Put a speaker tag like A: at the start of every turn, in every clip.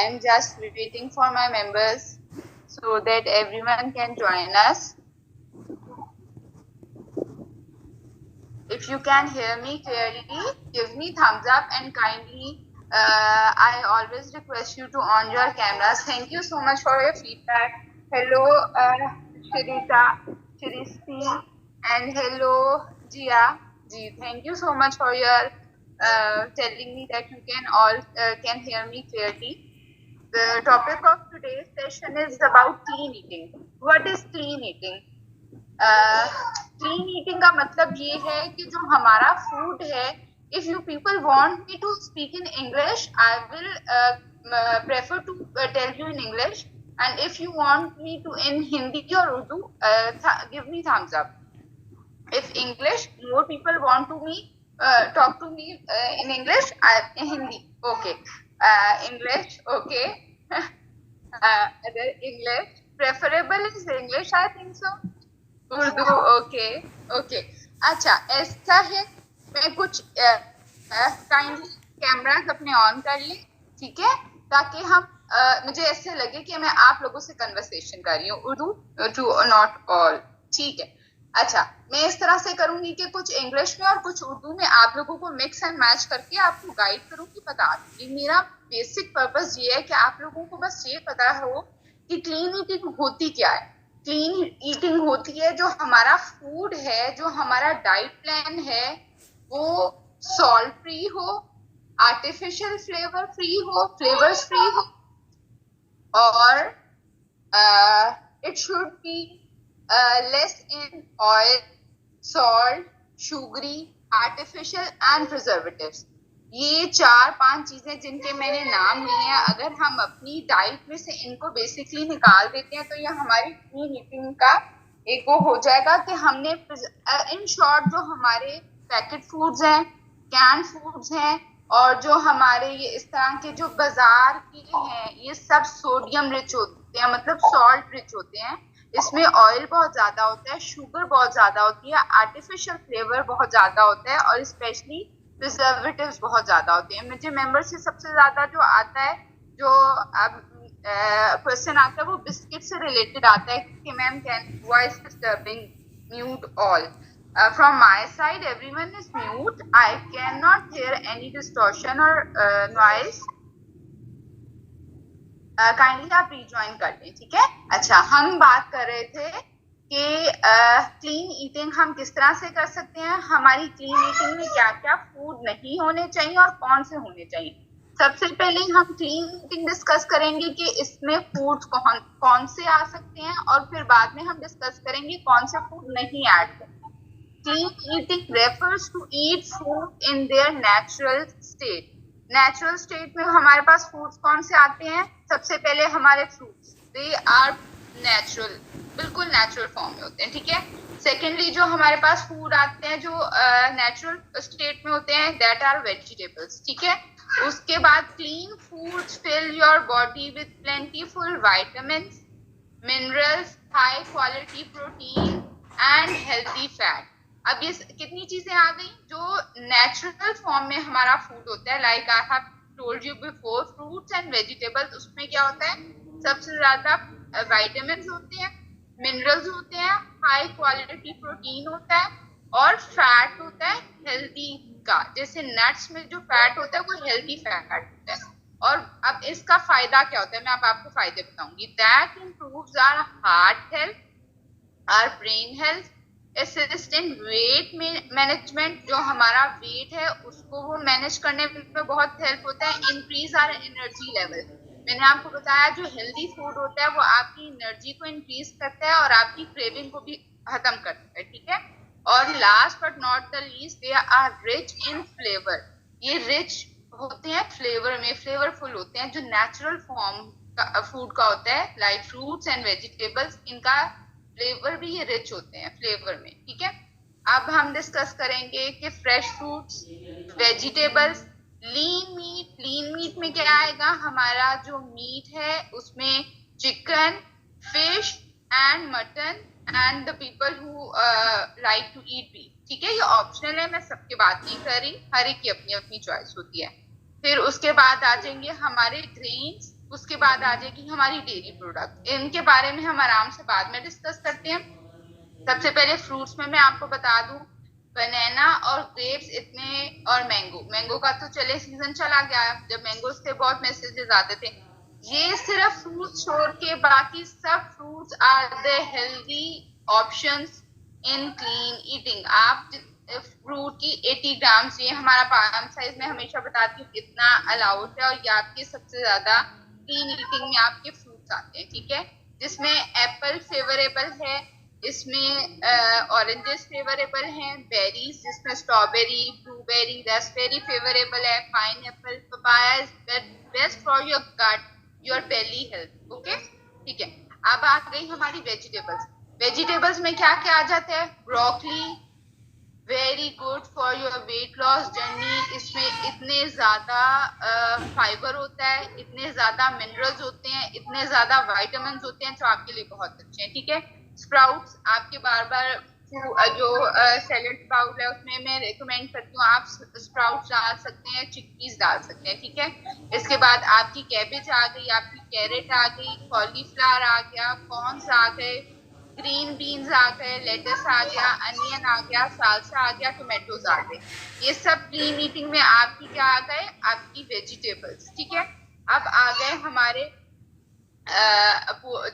A: I am just waiting for my members so that everyone can join us. If you can hear me clearly, give me thumbs up and kindly, I always request you to on your cameras. Thank you so much for your feedback. Hello, Shirita, Shiristi, and hello, Jia. Ji, thank you so much for your telling me that you can all can hear me clearly. The topic of today's session is about clean eating. What is clean eating? Clean eating का मतलब ये है कि जो हमारा food है, if you people want me to speak in English, I will prefer to tell you in English, and if you want me to in Hindi और Urdu, give me thumbs up. If English, more people want to me talk to me in English, in Hindi, okay. English, okay. Other English, preferable is English, I think so. Urdu, okay okay. अच्छा, ऐसा है, मैं कुछ kindly cameras अपने on कर ले, ठीक है, ताकि हम मुझे ऐसे लगे कि मैं आप लोगों से कन्वर्सेशन कर रही हूँ. उर्दू टू नॉट ऑल, ठीक है. अच्छा, मैं इस तरह से करूंगी कि कुछ इंग्लिश में और कुछ उर्दू में आप लोगों को मिक्स एंड मैच करके आपको गाइड करूंगी, बता दूंगी. मेरा बेसिक पर्पस ये है कि आप लोगों को बस ये पता हो कि क्लीन ईटिंग होती क्या है. क्लीन ईटिंग होती है जो हमारा फूड है, जो हमारा डाइट प्लान है, वो सॉल्ट फ्री हो, आर्टिफिशियल फ्लेवर फ्री हो, फ्लेवर्स फ्री हो, और it should be less in oil, salt, sugary, artificial and preservatives. ये 4-5 चीजें जिनके मैंने नाम लिए हैं, अगर हम अपनी डाइट में से इनको बेसिकली निकाल देते हैं तो ये हमारी क्लीन ईटिंग का एक वो हो जाएगा कि हमने इन शॉर्ट जो हमारे पैकेट फूड्स हैं, कैन फूड्स हैं, और जो हमारे ये इस तरह के जो बाजार के हैं, ये सब सोडियम रिच होते हैं, मतलब सॉल्ट रिच होते हैं. इसमें ऑयल बहुत ज्यादा होता है, शुगर बहुत ज्यादा होती है, आर्टिफिशियल फ्लेवर बहुत ज्यादा होता है, और स्पेशली प्रिजर्वेटिव्स बहुत ज्यादा होते हैं. मुझे मेंबर से सबसे ज्यादा जो आता है, जो अब क्वेश्चन आता है, वो बिस्किट से रिलेटेड आता है कि ma'am can voice disturbing, mute all. From my side everyone is mute, I can not here any distortion और नॉइज. काइंडली आप रिज्वाइन कर लें, ठीक है. अच्छा, हम बात कर रहे थे कि क्लीन ईटिंग हम किस तरह से कर सकते हैं. हमारी क्लीन ईटिंग में क्या क्या फूड नहीं होने चाहिए और कौन से होने चाहिए. सबसे पहले हम क्लीन ईटिंग डिस्कस करेंगे कि इसमें फूड्स कौन से आ सकते हैं, और फिर बाद में हम डिस्कस करेंगे कौन से फूड नहीं ऐड करते. Clean eating refers to eat food in their natural state. Natural state में हमारे पास फूड्स कौन से आते हैं. सबसे पहले हमारे फ्रूट्स, दे आर नेचुरल, बिल्कुल नेचुरल फॉर्म में होते हैं, ठीक है. सेकेंडली जो हमारे पास फूड आते हैं जो नेचुरल स्टेट में होते हैं, दैट आर वेजिटेबल्स, ठीक है. उसके बाद clean foods fill your body with plentiful vitamins, minerals, high quality protein and healthy fat. अब ये कितनी चीजें आ गई जो नेचुरल फॉर्म में हमारा फूड होता है. Like I have told you before, fruits and vegetables, उसमें क्या होता है, सबसे ज्यादा विटामिन्स होते हैं, मिनरल्स होते हैं, हाई क्वालिटी प्रोटीन होता है, और फैट होता है हेल्दी का. जैसे नट्स में जो फैट होता है वो हेल्दी फैट होता है. और अब इसका फायदा क्या होता है, मैं आपको फायदे बताऊंगी. That improves our heart health, our brain health, assist in weight management, जो हमारा वेट है उसको वो मैनेज करने में बहुत हेल्प होता है. Increase our energy level. मैंने आपको बताया जो हेल्दी फूड होता है वो आपकी एनर्जी को इंक्रीज करता है और आपकी क्रेविंग को भी खत्म करता है, ठीक है. और last but not the least, they are rich in flavour. ये रिच होते हैं फ्लेवर में, फ्लेवरफुल होते हैं, जो नेचुरल फॉर्म का फूड का होता है, लाइक फ्रूट्स एंड वेजिटेबल्स, इनका फ्लेवर भी ये रिच होते हैं फ्लेवर में, ठीक है. अब हम डिस्कस करेंगे कि fresh fruits, vegetables, lean meat. Lean meat में क्या आएगा, हमारा जो मीट है उसमें chicken, fish and mutton, and the people who like to eat beef, ठीक है. ये ऑप्शनल है, मैं सबके बात नहीं कर रही, हर एक की अपनी अपनी चॉइस होती है. फिर उसके बाद आ जाएंगे हमारे ग्रेन्स, उसके बाद आ जाएगी हमारी डेयरी प्रोडक्ट। इनके बारे में हम आराम से बाद में डिस्कस करते हैं। सबसे पहले फ्रूट्स में मैं आपको बता दूं, बनाना और ग्रेप्स इतने, और मैंगो, मैंगो का तो चले सीजन चला गया, जब मैंगोज थे बहुत मैसेजेस आते थे। ये सिर्फ फ्रूट छोड़ के बाकी सब fruits are the healthy options in clean eating. आप फ्रूट की 80 ग्राम्स, ये हमारा पाम साइज में हमेशा बताती हूँ इतना अलाउड है, और ये आपके सबसे ज्यादा क्लीन ईटिंग में आपके फ्रूट्स आते हैं, ठीक है। जिसमें एप्पल फेवरेबल है, इसमें ऑरेंजेस फेवरेबल हैं, बेरीज जिसमें स्ट्रॉबेरी, ब्लूबेरी, रास्पबेरी फेवरेबल है, pineapple, papaya is best for your gut, your belly health, okay, ठीक है। अब आ गई हमारी वेजिटेबल्स। वेजिटेबल्स में क्या क्या आ जाता है? Broccoli, very good for your weight loss journey. इसमें इतने ज्यादा फाइबर होता है, इतने ज्यादा मिनरल्स होते हैं, इतने ज्यादा विटामिन होते हैं, जो आपके लिए बहुत अच्छे हैं, ठीक है। स्प्राउट्स आपके बार बार जो सैलेड बाउल है उसमें मैं रिकमेंड करती हूँ, आप स्प्राउट्स डाल सकते हैं, चिकपीस डाल सकते हैं, ठीक है। इसके बाद आपकी कैबेज आ गई, आपकी कैरेट आ गई, कॉलीफ्लावर आ गया, कॉर्न्स आ गए, ग्रीन बीन्स आ गए, लेटस आ गया, अनियन आ गया, सालसा आ गया, टोमेटोज आ गए। ये सब क्लीन ईटिंग में आपकी क्या आ गए? आपकी वेजिटेबल्स, ठीक है। अब आ गए हमारे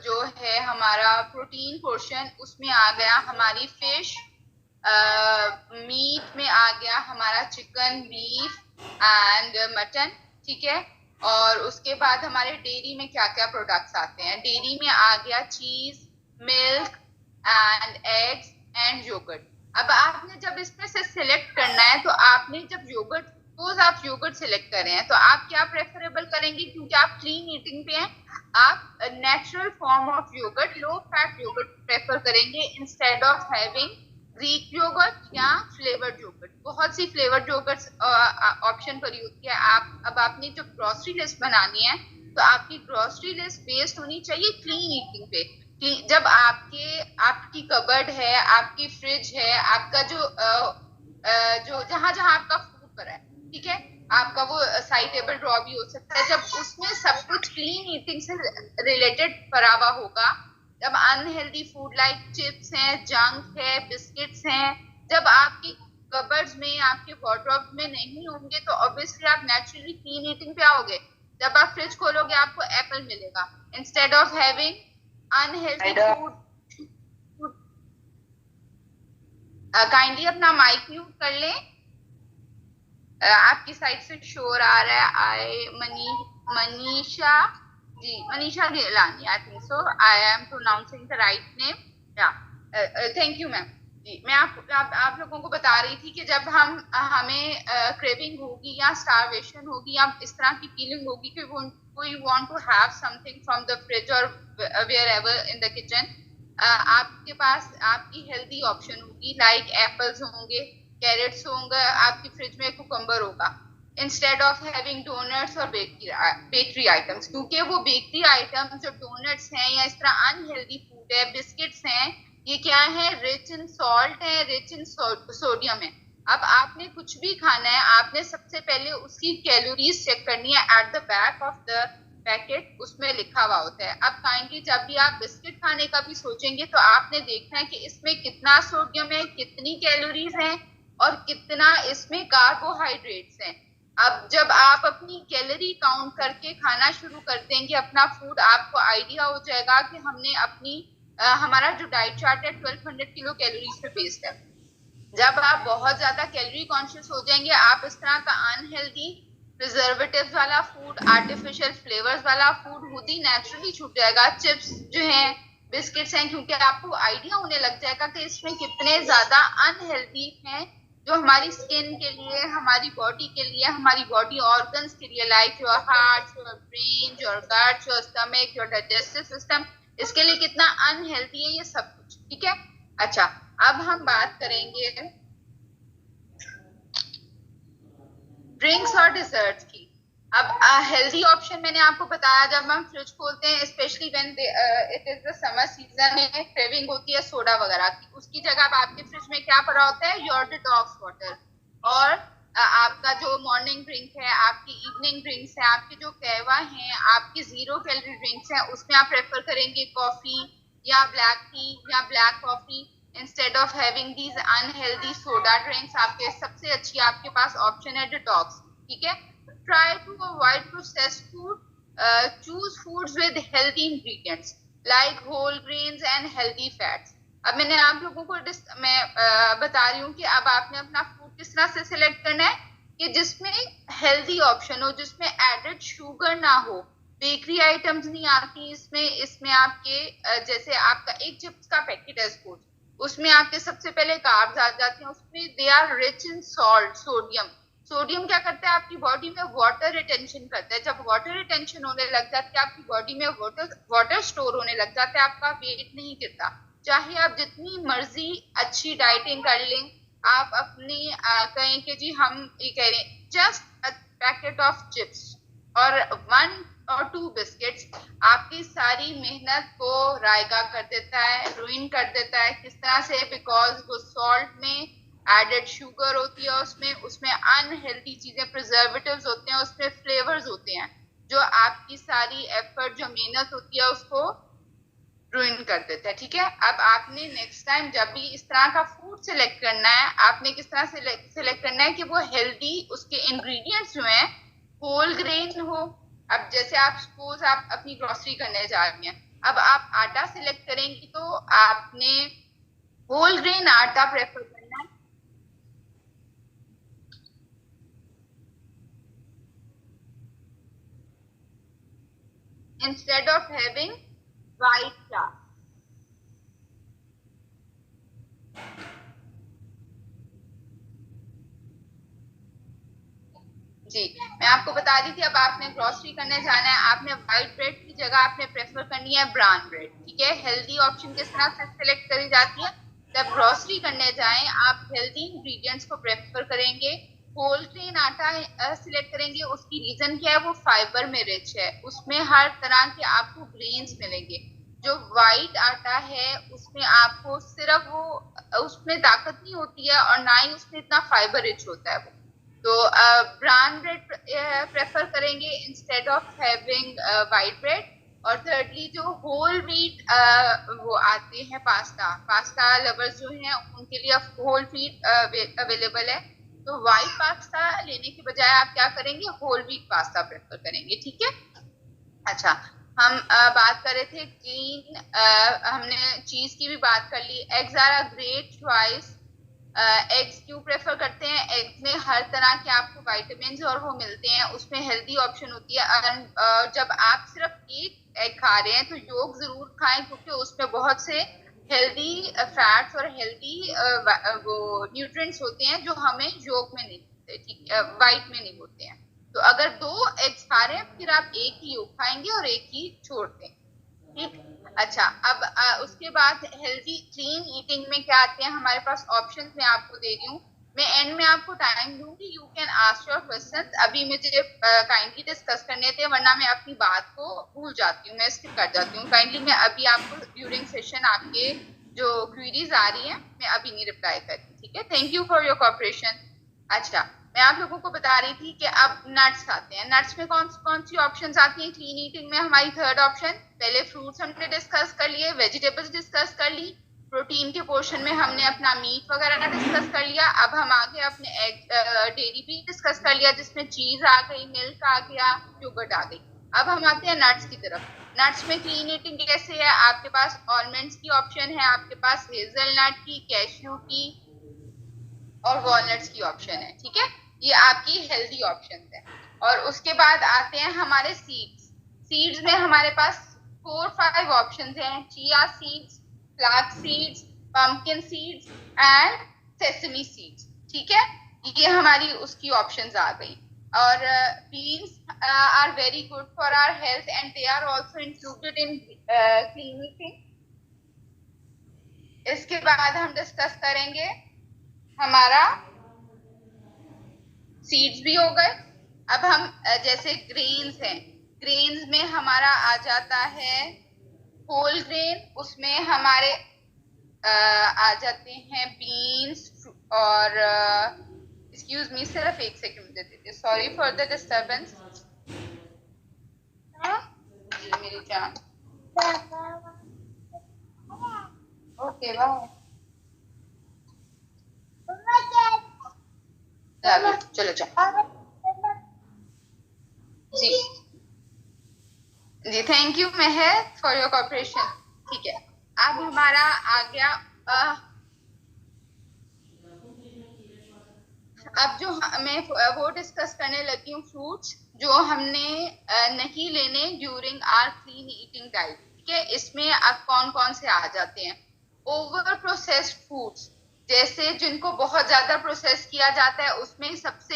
A: जो है हमारा प्रोटीन पोर्शन, उसमें आ गया हमारी फिश, मीट में आ गया हमारा चिकन, बीफ एंड मटन, ठीक है। और उसके बाद हमारे डेयरी में क्या क्या प्रोडक्ट्स आते हैं? डेयरी में आ गया cheese, milk and eggs and yogurt. अब आपने जब इसमें से सिलेक्ट करना है, तो आपने जब योगर्ट, सपोज आप योगर्ट सिलेक्ट कर रहे हैं, तो आप क्या प्रेफरेबल करेंगे? क्योंकि आप क्लीन ईटिंग पे हैं, आप natural form of yogurt, low fat yogurt prefer करेंगे instead of having Greek yogurt या फ्लेवर्ड योगर्ट। बहुत सी फ्लेवर्ड योगर्ट ऑप्शन पड़ी होती है। आप अब आपने जब ग्रोसरी लिस्ट बनानी है, तो आपकी ग्रोसरी लिस्ट बेस्ड होनी चाहिए क्लीन ईटिंग पे। जब आपकी कबर्ड है, आपकी फ्रिज है, आपका जो जहां जहां आपका फूड पड़ा है, ठीक है, आपका वो साइड टेबल ड्रॉ भी हो सकता है, जब उसमें सब कुछ क्लीन ईटिंग से रिलेटेड पड़ा हुआ होगा, जब अनहेल्दी फूड लाइक चिप्स हैं, जंक है, बिस्किट्स हैं, जब आपकी कबर्ड्स में, आपके वार्डरोब में नहीं होंगे, तो ऑब्वियसली आप नेचुरली क्लीन ईटिंग पे आओगे। जब आप फ्रिज खोलोगे आपको एप्पल मिलेगा instead of having unhealthy food. Kindly अपना माइक म्यूट कर लें। आपकी साइड से शोर आ रहा है। Manisha ji, Manisha Gilani, I think so, I am pronouncing the right name, या थैंक यू मैम जी। मैं आप लोगों को बता रही थी कि जब हमें क्रेविंग होगी या स्टारवेशन होगी या इस तरह की फीलिंग होगी कि we want to have something from the fridge or wherever in the kitchen, आपके पास आपकी हेल्दी ऑप्शन होगी, लाइक एप्पल्स होंगे, कैरेट्स होंगे, आपकी फ्रिज में कुकम्बर होगा, इंस्टेड ऑफ हैविंग डोनट्स और बेकरी आइटम्स। क्योंकि वो बेकरी आइटम्स जो डोनट्स हैं या इस तरह अनहेल्दी फूड है, बिस्किट्स हैं, ये क्या है? रिच इन सॉल्ट है, रिच इन सोडियम है। अब आपने कुछ भी खाना है, आपने सबसे पहले उसकी कैलोरीज चेक करनी है। At the back of the packet उसमें लिखा हुआ होता है। अब काइंडली जब भी आप बिस्किट खाने का भी सोचेंगे, तो आपने देखना है कि इसमें कितना सोडियम है, कितनी कैलोरीज हैं और कितना इसमें कार्बोहाइड्रेट्स हैं। अब जब आप अपनी कैलोरी काउंट करके खाना शुरू कर देंगे अपना फूड, आपको आइडिया हो जाएगा कि हमने हमारा जो डाइट चार्ट है 1200 किलो कैलोरीज पे बेस्ड है। जब आप बहुत ज्यादा कैलोरी कॉन्शियस हो जाएंगे, आप इस तरह का अनहेल्दी प्रिजर्वेटिव्स वाला फूड, आर्टिफिशियल फ्लेवर्स वाला फूड खुद ही नेचुरली छूट जाएगा। चिप्स जो हैं, बिस्किट्स हैं, क्योंकि आपको आइडिया होने लग जाएगा कि इसमें कितने ज्यादा अनहेल्दी हैं, जो हमारी स्किन के लिए, हमारी बॉडी के लिए, हमारी बॉडी ऑर्गन्स के लिए, like your heart, your brain, your gut, your stomach, your digestive system, इसके लिए कितना अनहेल्दी है ये सब कुछ, ठीक है। अच्छा, अब हम बात करेंगे ड्रिंक्स और डिजर्ट की। अब हेल्दी ऑप्शन मैंने आपको बताया, जब हम फ्रिज खोलते हैं, specially when it is the summer season में क्रेविंग होती है सोडा वगैरह की, उसकी जगह अब आपके फ्रिज में क्या पड़ा होता है? योर डिटॉक्स वाटर और आपका जो मॉर्निंग ड्रिंक है, आपकी इवनिंग ड्रिंक्स है, आपके जो कहवा हैं, आपकी 0 कैलोरी ड्रिंक्स हैं, उसमें आप प्रेफर करेंगे कॉफी या ब्लैक टी या black coffee instead of having these unhealthy soda drinks. आपके सबसे अच्छी आपके पास ऑप्शन है डिटॉक्स। ठीक है, try to avoid processed food, choose foods with healthy ingredients like whole grains and healthy fats. अब मैंने आप लोगों को बता रही हूँ कि अब आपने अपना फूड किस तरह से सिलेक्ट करना है कि जिसमें हेल्दी ऑप्शन हो, जिसमें एडेड शुगर ना हो, बेकरी आइटम्स नहीं आती इसमें। इसमें आपके जैसे आपका एक चिप्स का पैकेट है सपोज, उसमें आपके सबसे पहले कार्ब्स आ जाते हैं, उसमें they are rich in salt, sodium. Sodium क्या करता है आपकी बॉडी में, वाटर रिटेंशन करता है। जब वाटर रिटेंशन होने लग जाती है आपकी बॉडी में, वाटर स्टोर होने लग जाता है, आपका वेट नहीं गिरता। चाहे आप जितनी मर्जी अच्छी डाइटिंग कर लें, आप अपनी कहें कि जी हम ये कह रहे हैं जस्ट पैकेट ऑफ चिप्स और 1 और 2 बिस्किट्स आपकी सारी मेहनत को रायगा कर देता है, रुइन कर देता है। किस तरह से? बिकॉज वो सॉल्ट में एडेड शुगर होती है, उसमें अनहेल्दी चीजें, प्रिजर्वेटिव्स होते हैं, उसमें फ्लेवर्स होते हैं जो आपकी सारी एफर्ट, जो मेहनत होती है उसको रुइन कर देता है। ठीक है, अब आपने नेक्स्ट टाइम जब भी इस तरह का फूड सिलेक्ट करना है, आपने किस तरह से सिलेक्ट करना है कि वो हेल्दी, उसके इंग्रेडिएंट्स जो हैं होल ग्रेन हो। अब जैसे आप सपोज आप अपनी ग्रोसरी करने जा रही हैं, अब आप आटा सिलेक्ट करेंगी तो आपने होल ग्रेन आटा प्रेफर करना है instead of having white flour. जी, मैं आपको बता रही थी अब आपने ग्रोसरी करने जाना है, आपने व्हाइट ब्रेड की जगह आपने प्रेफर करनी है ब्राउन ब्रेड। ठीक है, हेल्दी ऑप्शन किस तरह से सिलेक्ट करी जाती है? जब ग्रोसरी करने जाएं आप हेल्दी इंग्रेडिएंट्स को प्रेफर करेंगे, होल ग्रेन आटा सिलेक्ट करेंगे। उसकी रीजन क्या है? वो फाइबर में रिच है, उसमें हर तरह के आपको ग्रेन्स मिलेंगे। जो व्हाइट आटा है उसमें आपको सिर्फ वो, उसमें ताकत नहीं होती है और ना ही उसमें इतना फाइबर रिच होता है वो। तो ब्राउन ब्रेड प्रेफर करेंगे instead of having white bread. और थर्डली जो होल व्हीट वो आते हैं पास्ता लवर्स जो हैं उनके लिए होल व्हीट अवेलेबल है। तो व्हाइट पास्ता लेने के बजाय आप क्या करेंगे? होल व्हीट पास्ता प्रेफर करेंगे। ठीक है, अच्छा, हम बात कर रहे थे क्लीन, हमने चीज की भी बात कर ली। Eggs are a great choice. Eggs क्यों प्रेफर करते हैं? एग्स में हर तरह के आपको विटामिन और वो मिलते हैं, उसमें हेल्दी ऑप्शन होती है। अगर जब आप सिर्फ एक एग खा रहे हैं तो योग जरूर खाएं, क्योंकि उसमें बहुत से हेल्दी फैट्स और हेल्दी वो न्यूट्रिएंट्स होते हैं जो हमें योग में नहीं मिलते, ठीक, वाइट में नहीं होते हैं। तो अगर 2 एग्स खा रहे हैं फिर आप एक ही योग खाएंगे और एक ही छोड़ देंगे। ठीक, अच्छा, अब उसके बाद हेल्दी क्लीन ईटिंग में क्या आते हैं हमारे पास ऑप्शंस? मैं आपको दे रही हूँ, मैं एंड में आपको टाइम दूंगी, you can ask your questions. अभी मुझे काइंडली डिस्कस करने थे वरना मैं अपनी बात को भूल जाती हूँ, मैं स्किप कर जाती हूँ। काइंडली मैं अभी आपको ड्यूरिंग सेशन आपके जो क्वेरीज आ रही हैं मैं अभी नहीं रिप्लाई करी। ठीक है, thank you for your cooperation. अच्छा, मैं आप लोगों को बता रही थी कि अब नट्स आते हैं। नट्स में कौन कौन सी ऑप्शंस आती हैं क्लीन ईटिंग में? हमारी थर्ड ऑप्शन, पहले फ्रूट्स हमने डिस्कस कर लिए, वेजिटेबल्स डिस्कस कर ली, प्रोटीन के पोर्शन में हमने अपना मीट वगैरह डिस्कस कर लिया। अब हम आगे अपने एग डेयरी भी डिस्कस कर लिया जिसमें चीज आ गई, मिल्क आ गया, योगर्ट आ गई। अब हम आते हैं नट्स की तरफ। नट्स में क्लीन ईटिंग कैसे है? आपके पास ऑलमंड्स की ऑप्शन है, आपके पास हेजलनट की, कैश्यू की और वॉलनट्स की ऑप्शन है। ठीक है, ये आपकी हेल्दी ऑप्शन है। और उसके बाद आते हैं हमारे सीड्स। सीड्स में हमारे पास 4-5 ऑप्शन हैं, chia seeds, flax seeds, pumpkin seeds and sesame seeds. ठीक है, ये हमारी उसकी ऑप्शंस आ गई। और beans are very good for our health and they are also included in clean eating. इसके बाद हम डिस्कस करेंगे हमारा सीड्स भी हो गए। अब हम जैसे ग्रेन्स हैं, ग्रेन्स में हमारा आ जाता है होल ग्रेन, उसमें हमारे आ जाते हैं बीन्स और एक्सक्यूज मी, सिर्फ 1 सेकंड दे दीजिए, सॉरी फॉर द डिस्टर्बेंस। जी मेरी जान, ओके बाय, चलो जाओ। जी जी, thank you Mehar for your cooperation. ठीक है, अब हमारा आ गया अब जो मैं वो डिस्कस करने लगी हूँ फ्रूट्स जो हमने नहीं लेने during our clean eating diet. ठीक है, इसमें अब कौन कौन से आ जाते हैं? ओवर प्रोसेस्ड फूड्स, जैसे जिनको बहुत ज्यादा प्रोसेस किया जाता है, उसमें सबसे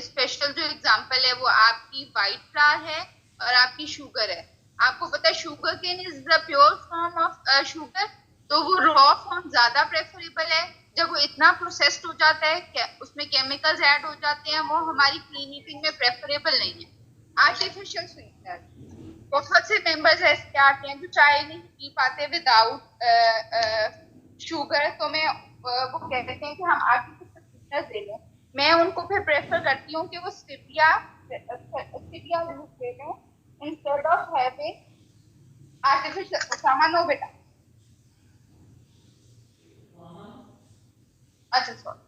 A: स्पेशल जो एग्जांपल है वो आपकी व्हाइट फ्लावर है और आपकी शुगर है। आपको पता है sugarcane is the pure form of sugar, तो वो रॉ फॉर्म ज्यादा प्रेफरेबल है। जब वो इतना प्रोसेस्ड हो जाता है, उसमें केमिकल्स ऐड हो जाते हैं, वो हमारी क्लीन ईटिंग में प्रेफरेबल नहीं है। आर्टिफिशियल स्वीटनर, बहुत से मेंबर्स ऐसे आते हैं जो चाय नहीं पी पाते विदाउट शुगर, तो मैं वो कहते हैं कि हम आर्टिफिशियल स्वीटनर दे लें। मैं उनको फिर प्रेफर करती हूँ कि वो स्टेविया यूज ले लें इंस्टेड ऑफ हैविंग आर्टिफिशियल। सामान हो बेटा, अच्छा सॉरी,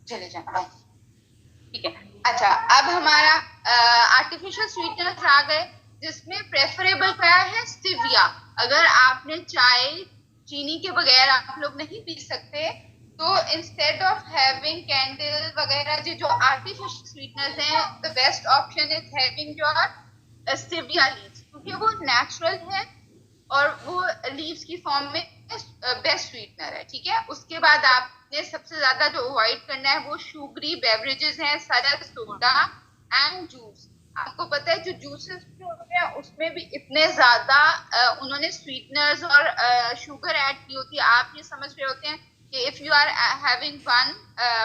A: चले जाना, ठीक है। अच्छा, अब हमारा आर्टिफिशियल स्वीटनर्स आ गए, जिसमें प्रेफरेबल क्या है? स्टीविया। अगर आपने चाय चीनी के बगैर आप लोग नहीं पी सकते, तो इंस्टेड ऑफ हैविंग कैंडल वगैरह जो आर्टिफिशियल स्वीटनर्स हैं, the best option is having your stevia leaves, क्योंकि वो नेचुरल है और वो लीव्स की फॉर्म में बेस्ट स्वीटनर है। ठीक है, उसके बाद आपने सबसे ज्यादा जो अवॉइड करना है वो शुगरी बेवरेजेस हैं, सरल, सोडा एंड जूस। आपको पता है जो जूसेस होते हैं उसमें भी इतने ज्यादा उन्होंने स्वीटनर्स और शुगर ऐड की होती है। आप ये समझ रहे होते हैं कि if you are having 1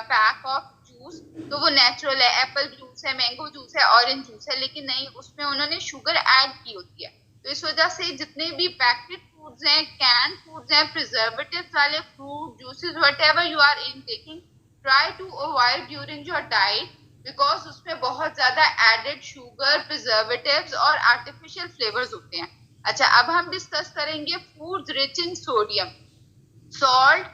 A: pack of juice तो वो नेचुरल है, एप्पल जूस है, मैंगो जूस है, ऑरेंज जूस है, लेकिन नहीं, उसमें उन्होंने शुगर ऐड की होती है। तो इस वजह से जितने भी पैकेट फूड्स हैं, कैन फूड्स हैं, प्रिजर्वेटिव्स वाले fruit juices whatever you are intaking, try to avoid during your diet, because उसमें बहुत ज्यादा एडेड शुगर, प्रिजर्वेटिव्स और आर्टिफिशियल फ्लेवर्स होते हैं। अच्छा, अब हम डिस्कस करेंगे foods rich in sodium, salt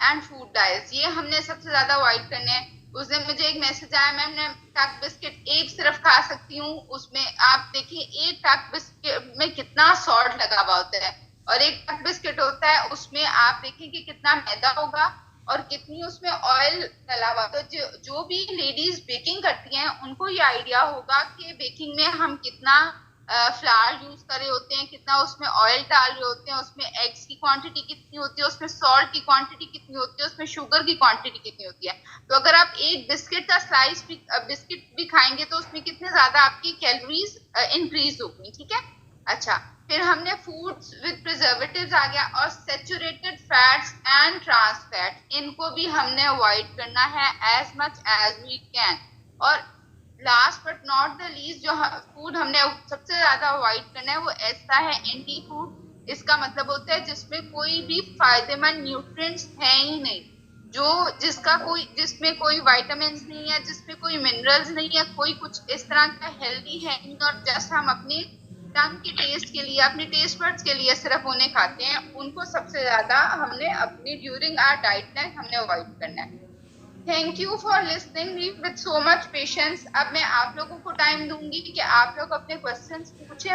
A: and food dyes. ये हमने सबसे ज्यादा अवॉइड करने हैं। उस दिन मुझे एक मैसेज आया, मैम मैं टक बिस्किट एक सिर्फ खा सकती हूँ, उसमें आप देखिए एक टक बिस्किट में कितना सॉल्ट लगा हुआ होता है, और एक टक बिस्किट होता है उसमें आप देखें कि कितना मैदा होगा और कितनी उसमें ऑयल डला हुआ। तो जो भी लेडीज बेकिंग करती हैं उनको ये आइडिया होगा कि बेकिंग में हम कितना फ्लावर यूज कर रहे होते हैं, कितना उसमें ऑयल डाल रहे होते हैं, उसमें एग्स की क्वांटिटी कितनी होती है, उसमें सॉल्ट की क्वांटिटी कितनी होती है, उसमें शुगर की क्वांटिटी कितनी होती है। तो अगर आप एक बिस्किट का स्लाइस भी बिस्किट भी खाएंगे तो उसमें कितने ज्यादा आपकी कैलोरीज इंक्रीज होगी। ठीक है, अच्छा, फिर हमने फूड्स विद प्रिजर्वेटिव्स आ गया, और saturated fats and trans fat, इनको भी हमने अवॉइड करना है as much as we can. और last but not the least जो फूड हमने सबसे ज्यादा अवॉइड करना है वो ऐसा है एंटी फूड। इसका मतलब होता है जिसमें कोई भी फायदेमंद न्यूट्रिएंट्स हैं ही नहीं, जिसमें कोई विटामिन नहीं है, जिसमें कोई मिनरल्स नहीं है, कोई कुछ इस तरह का हेल्दी है नहीं, और जस्ट हम अपने टंग के टेस्ट के लिए, अपने टेस्ट बड्स के लिए सिर्फ उन्हें खाते हैं। उनको सबसे ज्यादा हमने अपनी ड्यूरिंग आवर डाइट प्लान हमने अवॉइड करना है। Thank you for listening me with so much patience. अब मैं आप लोगों को टाइम दूंगी कि आप लोग अपने क्वेश्चंस पूछें।